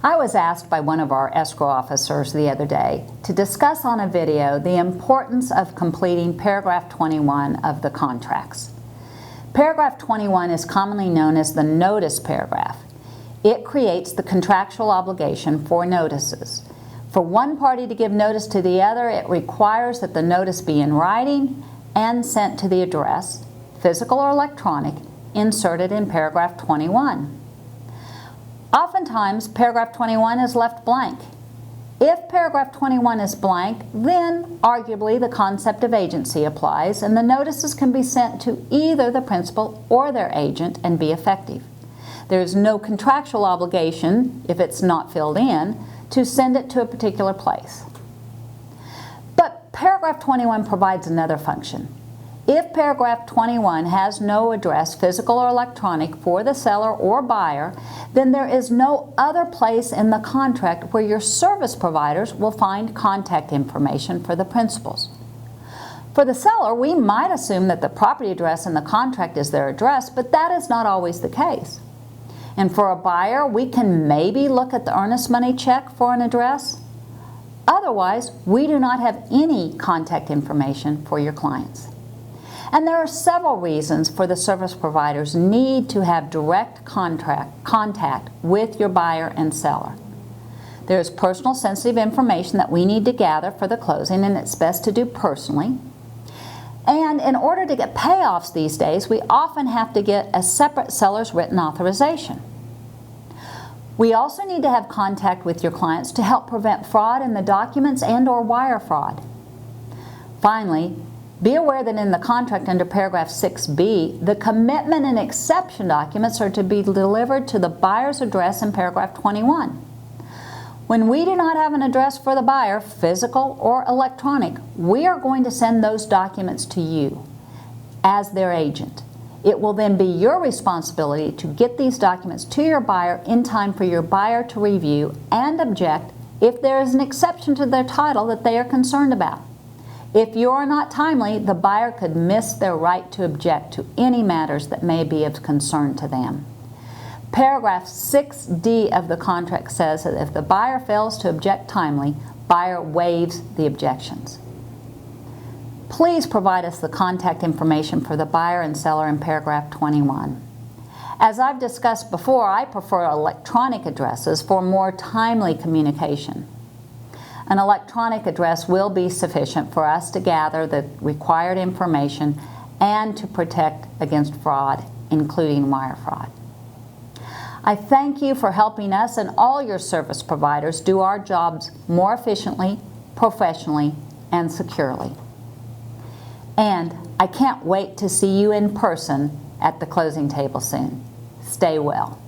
I was asked by one of our escrow officers the other day to discuss on a video the importance of completing paragraph 21 of the contracts. Paragraph 21 is commonly known as the notice paragraph. It creates the contractual obligation for notices. For one party to give notice to the other, it requires that the notice be in writing and sent to the address, physical or electronic, inserted in paragraph 21. Oftentimes, paragraph 21 is left blank. If paragraph 21 is blank, then arguably the concept of agency applies and the notices can be sent to either the principal or their agent and be effective. There is no contractual obligation, if it's not filled in, to send it to a particular place. But paragraph 21 provides another function. If paragraph 21 has no address, physical or electronic, for the seller or buyer, then there is no other place in the contract where your service providers will find contact information for the principals. For the seller, we might assume that the property address in the contract is their address, but that is not always the case. And for a buyer, we can maybe look at the earnest money check for an address. Otherwise, we do not have any contact information for your clients. And there are several reasons for the service providers need to have direct contact with your buyer and seller. There is personal sensitive information that we need to gather for the closing, and it's best to do personally. And in order to get payoffs these days, we often have to get a separate seller's written authorization. We also need to have contact with your clients to help prevent fraud in the documents and/or wire fraud. Finally, be aware that in the contract under paragraph 6B, the commitment and exception documents are to be delivered to the buyer's address in paragraph 21. When we do not have an address for the buyer, physical or electronic, we are going to send those documents to you as their agent. It will then be your responsibility to get these documents to your buyer in time for your buyer to review and object if there is an exception to their title that they are concerned about. If you are not timely, the buyer could miss their right to object to any matters that may be of concern to them. Paragraph 6D of the contract says that if the buyer fails to object timely, buyer waives the objections. Please provide us the contact information for the buyer and seller in paragraph 21. As I've discussed before, I prefer electronic addresses for more timely communication. An electronic address will be sufficient for us to gather the required information and to protect against fraud, including wire fraud. I thank you for helping us and all your service providers do our jobs more efficiently, professionally, and securely. And I can't wait to see you in person at the closing table soon. Stay well.